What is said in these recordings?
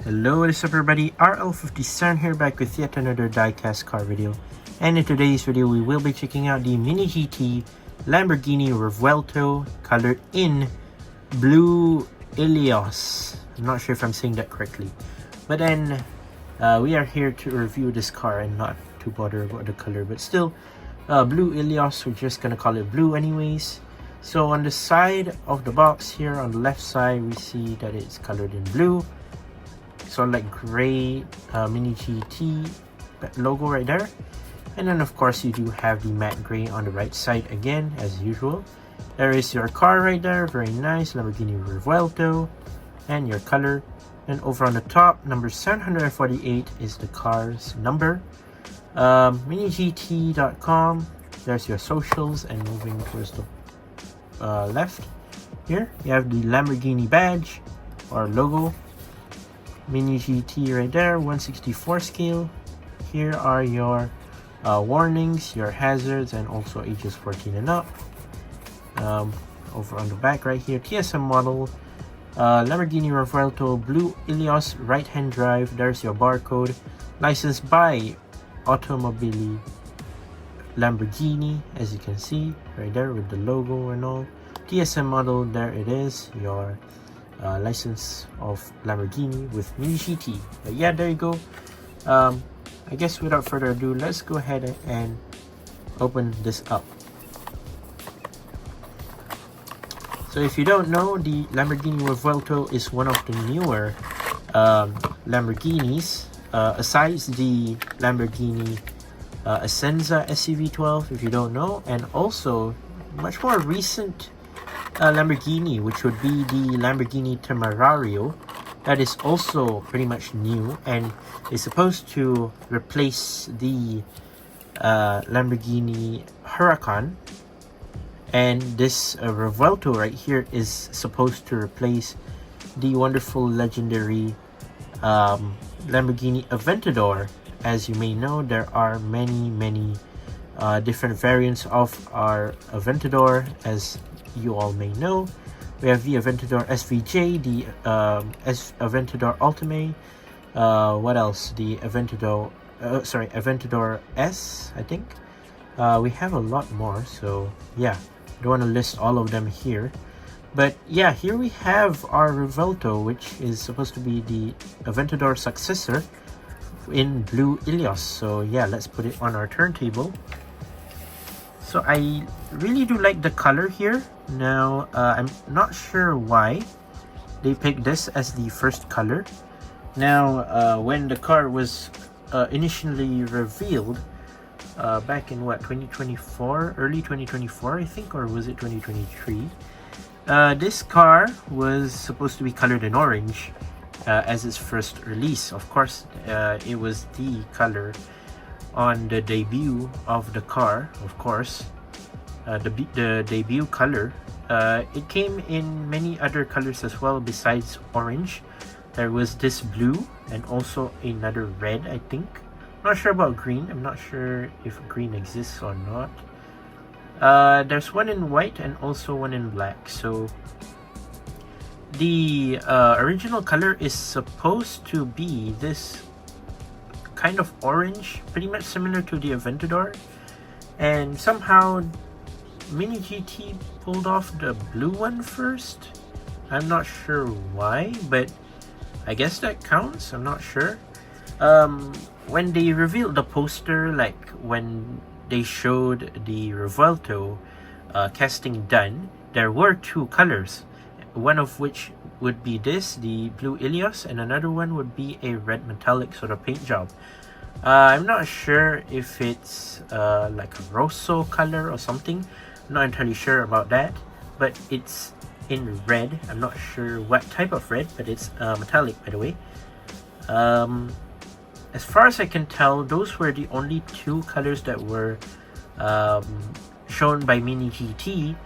Hello, what's up everybody, RL57 here back with yet another diecast car video. And in today's video we will be checking out the Mini GT Lamborghini Revuelto colored in Blu Elios. I'm not sure if I'm saying that correctly. But then we are here to review this car and not to bother about the color. But still, Blu Elios, we're just gonna call it blue anyways. So on the side of the box here, on the left side, we see that it's colored in blue. So like gray Mini GT logo right there, and then of course you do have the matte gray on the right side again as usual. There is your car right there, very nice, Lamborghini Revuelto, and your color. And over on the top, number 748 is the car's number. minigt.com, there's your socials, and moving towards the left here you have the Lamborghini badge or logo. Mini GT right there, 1/64 scale. Here are your warnings, your hazards, and also ages 14 and up. Over on the back right here, TSM model, Lamborghini Revuelto Blu Elios right-hand drive. There's your barcode. Licensed by Automobili Lamborghini, as you can see right there with the logo and all. TSM model, there it is, your license of Lamborghini with Mini GT. But yeah, there you go. I guess without further ado, let's go ahead and open this up. So if you don't know, the Lamborghini Revuelto is one of the newer Lamborghinis, aside the Lamborghini Essenza SCV12, if you don't know, and also much more recent Lamborghini, which would be the Lamborghini Temerario, that is also pretty much new and is supposed to replace the Lamborghini Huracan. And this Revuelto right here is supposed to replace the wonderful legendary Lamborghini Aventador. As you may know, there are many different variants of our Aventador. As you all may know, we have the Aventador SVJ, the Aventador Ultimate, what else, the Aventador Aventador S, I think. We have a lot more, so yeah, I don't want to list all of them here. But yeah, here we have our Revuelto, which is supposed to be the Aventador successor in Blu Elios. So yeah, let's put it on our turntable. So I really do like the color here. Now, I'm not sure why they picked this as the first color. Now, when the car was initially revealed, back in what, 2024? Early 2024, I think, or was it 2023? This car was supposed to be colored in orange as its first release. Of course, it was the color on the debut of the car, of course. The debut color. It came in many other colors as well besides orange. There was this blue and also another red, I think. Not sure about green. I'm not sure if green exists or not. There's one in white and also one in black. So the original color is supposed to be this kind of orange, pretty much similar to the Aventador, and somehow Mini GT pulled off the blue one first. I'm not sure why, but I guess that counts. I'm not sure. When they revealed the poster, like when they showed the Revuelto casting done, there were two colors, one of which would be this, the Blu Elios, and another one would be a red metallic sort of paint job. I'm not sure if it's like a Rosso color or something. I'm not entirely sure about that, but it's in red. I'm not sure what type of red, but it's metallic, by the way. As far as I can tell, those were the only two colors that were shown by Mini GT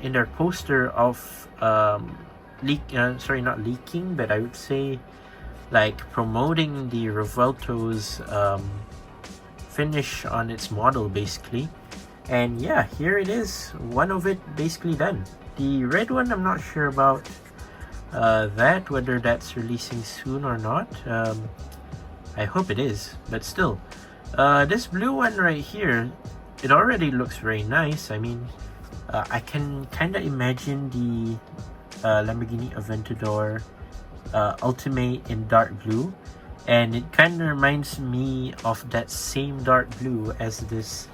in their poster of not leaking, but I would say like promoting the Revuelto's finish on its model, basically. And yeah, here it is, one of it basically done. The red one I'm not sure about. that, whether that's releasing soon or not. I hope it is, but still. This blue one right here, it already looks very nice. I mean, I can kind of imagine the Lamborghini Aventador Ultimate in dark blue, and it kind of reminds me of that same dark blue as this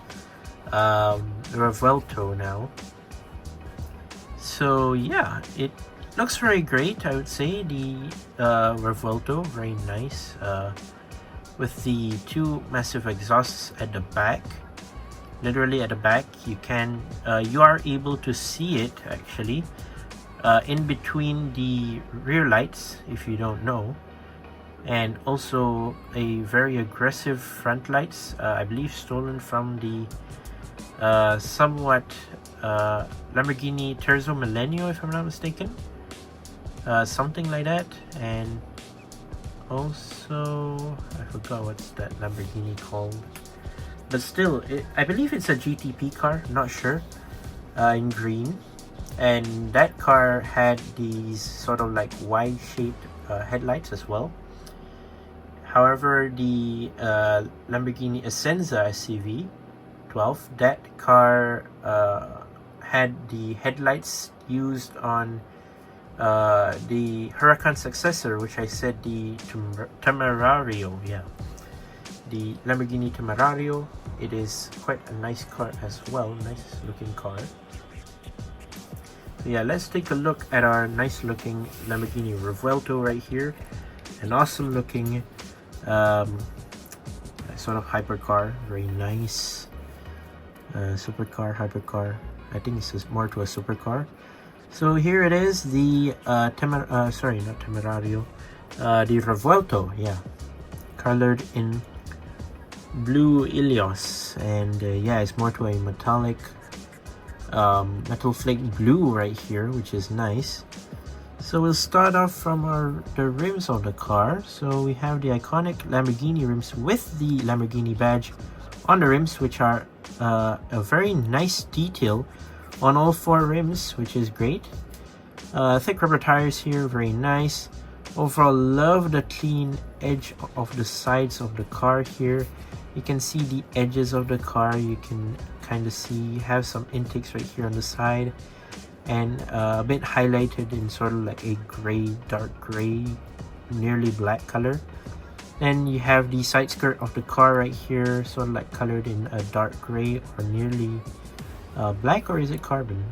Revuelto now. So yeah, it looks very great. I would say the Revuelto, very nice, with the two massive exhausts at the back. Literally at the back, you are able to see it actually in between the rear lights, if you don't know, and also a very aggressive front lights, I believe stolen from the somewhat Lamborghini Terzo Millennio, if I'm not mistaken, something like that. And also I forgot what's that Lamborghini called, but still, I believe it's a GTP car, not sure, in green. And that car had these sort of like Y-shaped headlights as well. However, the Lamborghini Essenza SCV 12, that car had the headlights used on the Huracan successor, which I said the Temerario. Yeah, the Lamborghini Temerario. It is quite a nice car as well, nice looking car. So yeah, let's take a look at our nice looking Lamborghini Revuelto right here. An awesome looking sort of hypercar, very nice. Supercar, hypercar. I think this is more to a supercar. So here it is, the sorry, not Temerario, the Revuelto, yeah, colored in Blu Elios, and yeah, it's more to a metallic metal flake blue right here, which is nice. So we'll start off from the rims of the car. So we have the iconic Lamborghini rims with the Lamborghini badge on the rims, which are a very nice detail on all four rims, which is great. Thick rubber tires here, very nice. Overall, love the clean edge of the sides of the car here. You can see the edges of the car. You can kind of see, have some intakes right here on the side, and a bit highlighted in sort of like a gray, dark gray, nearly black color. Then you have the side skirt of the car right here, sort of like colored in a dark gray or nearly black, or is it carbon?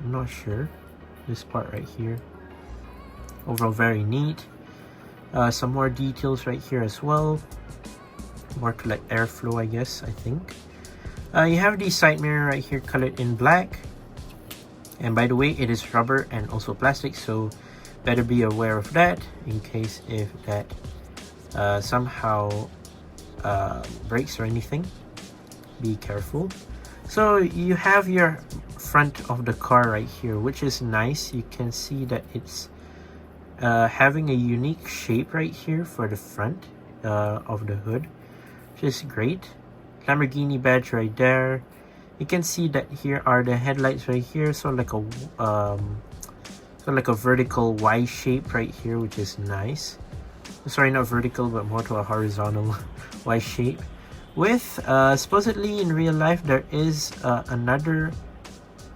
I'm not sure. This part right here. Overall, very neat. Some more details right here as well. More to like airflow, I guess, I think. You have the side mirror right here colored in black. And by the way, it is rubber and also plastic, so better be aware of that in case if that somehow breaks or anything. Be careful. So you have your front of the car right here, which is nice. You can see that it's having a unique shape right here for the front of the hood, which is great. Lamborghini badge right there. You can see that here are the headlights right here, so like a vertical Y shape right here, which is nice. Sorry, not vertical, but more to a horizontal Y shape. With supposedly in real life there is another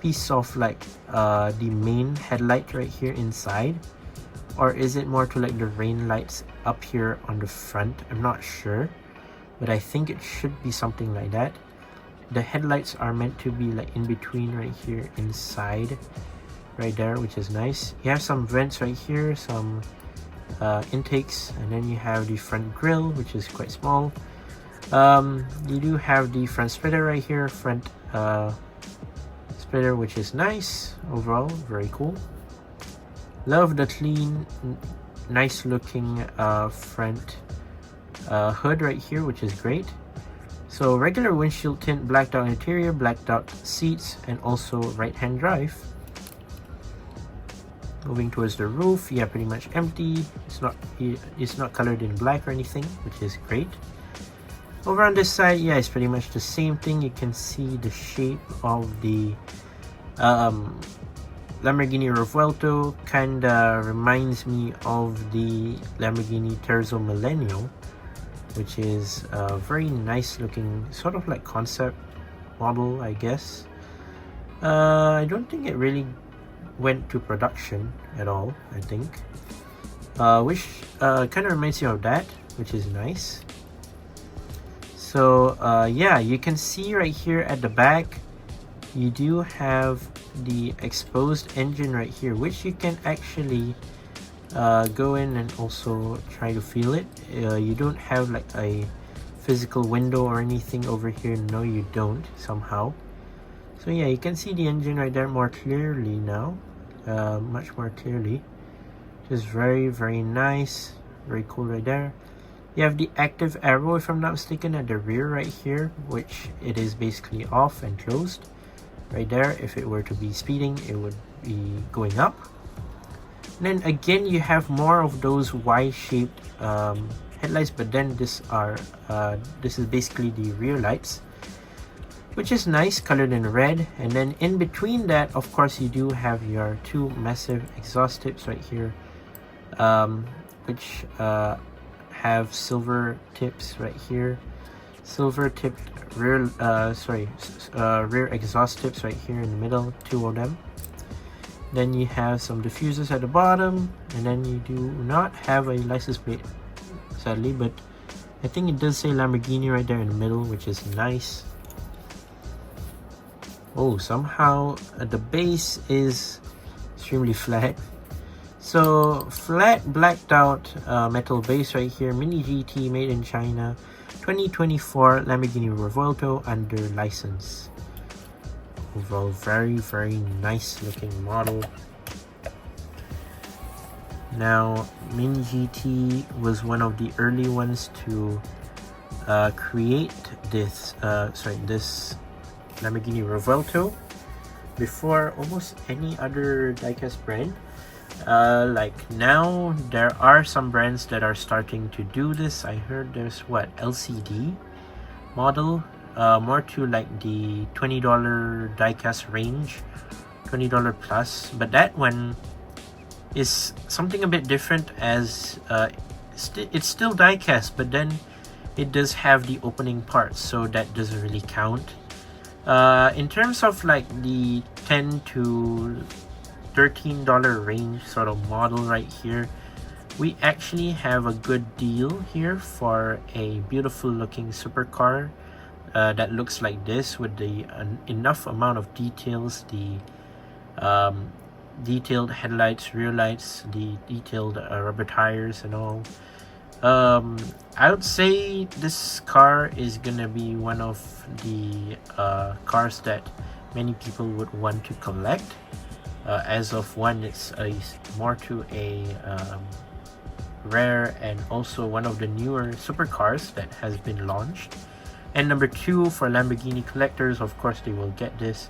piece of like the main headlight right here inside, or is it more to like the rain lights up here on the front? I'm not sure, but I think it should be something like that. The headlights are meant to be like in between right here inside right there, which is nice. You have some vents right here, some intakes, and then you have the front grille, which is quite small. You do have the front splitter right here, front splitter, which is nice. Overall, very cool. Love the clean, nice looking front hood right here, which is great. So regular windshield tint, blacked out interior, blacked out seats, and also right hand drive. Moving towards the roof, yeah, pretty much empty. It's not colored in black or anything, which is great. Over on this side, yeah, it's pretty much the same thing. You can see the shape of the Lamborghini Revuelto kinda reminds me of the Lamborghini Terzo Millennio, which is a very nice looking, sort of like concept model, I guess. I don't think it really went to production at all, I think. Which kind of reminds you of that, which is nice. So yeah, you can see right here at the back, you do have the exposed engine right here, which you can actually go in and also try to feel it. You don't have like a physical window or anything over here. No, you don't somehow. So yeah, you can see the engine right there more clearly now, much more clearly. Just very, very nice, very cool right there. You have the active arrow, if I'm not mistaken, at the rear right here, which it is basically off and closed. Right there, if it were to be speeding, it would be going up. And then again, you have more of those Y-shaped headlights, but then this is basically the rear lights, which is nice, colored in red. And then in between that, of course, you do have your two massive exhaust tips right here, which have silver tips right here, silver tipped rear rear exhaust tips right here in the middle, two of them. Then you have some diffusers at the bottom, and then you do not have a license plate, sadly, but I think it does say Lamborghini right there in the middle, which is nice. Oh, somehow the base is extremely flat. So flat blacked out metal base right here, Mini GT made in China, 2024 Lamborghini Revuelto under license. Overall, very, very nice looking model. Now, Mini GT was one of the early ones to create this Lamborghini Revuelto before almost any other diecast brand. Like now, there are some brands that are starting to do this. I heard there's LCD model, more to like the $20 diecast range, $20 plus. But that one is something a bit different, as it's still diecast, but then it does have the opening parts, so that doesn't really count. In terms of like the $10 to $13 range sort of model right here, we actually have a good deal here for a beautiful looking supercar that looks like this, with the enough amount of details, the detailed headlights, rear lights, the detailed rubber tires and all. I would say this car is gonna be one of the cars that many people would want to collect. As of one, it's more to a rare and also one of the newer supercars that has been launched. And number two, for Lamborghini collectors, of course they will get this.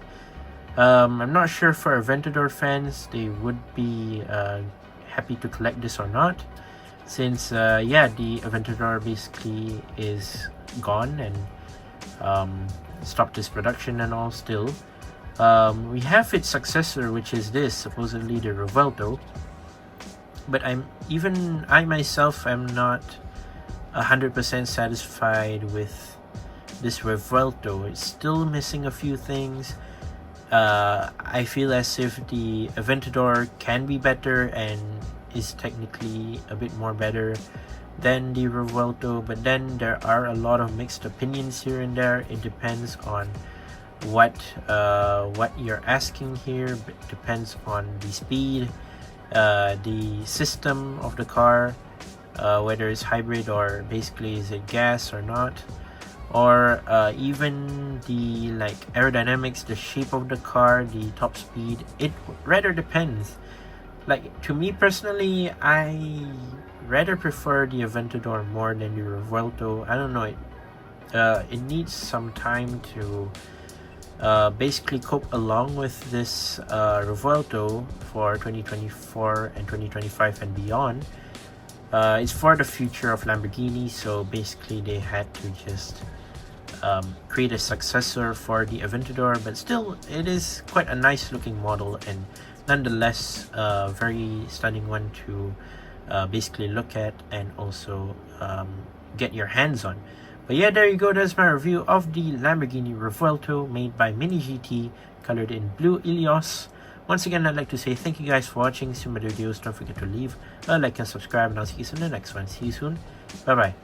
I'm not sure for Aventador fans, they would be happy to collect this or not, since yeah, the Aventador basically is gone and stopped its production and all still. We have its successor, which is this, supposedly the Revuelto, but I myself am not 100% satisfied with this Revuelto. It's still missing a few things. I feel as if the Aventador can be better and is technically a bit more better than the Revuelto, but then there are a lot of mixed opinions here and there. It depends on what you're asking here. It depends on the speed, the system of the car, whether it's hybrid or basically is it gas or not, or even the like aerodynamics, the shape of the car, the top speed. It rather depends. Like, to me personally, I rather prefer the Aventador more than the Revuelto. I don't know, it needs some time to basically cope along with this Revuelto for 2024 and 2025 and beyond. It's for the future of Lamborghini, so basically they had to just create a successor for the Aventador, but still it is quite a nice looking model and nonetheless, very stunning one to basically look at and also get your hands on. But yeah, there you go. That's my review of the Lamborghini Revuelto made by Mini GT, colored in Blu Elios. Once again, I'd like to say thank you guys for watching. See my videos. Don't forget to leave a like and subscribe, and I'll see you soon in the next one. See you soon. Bye bye.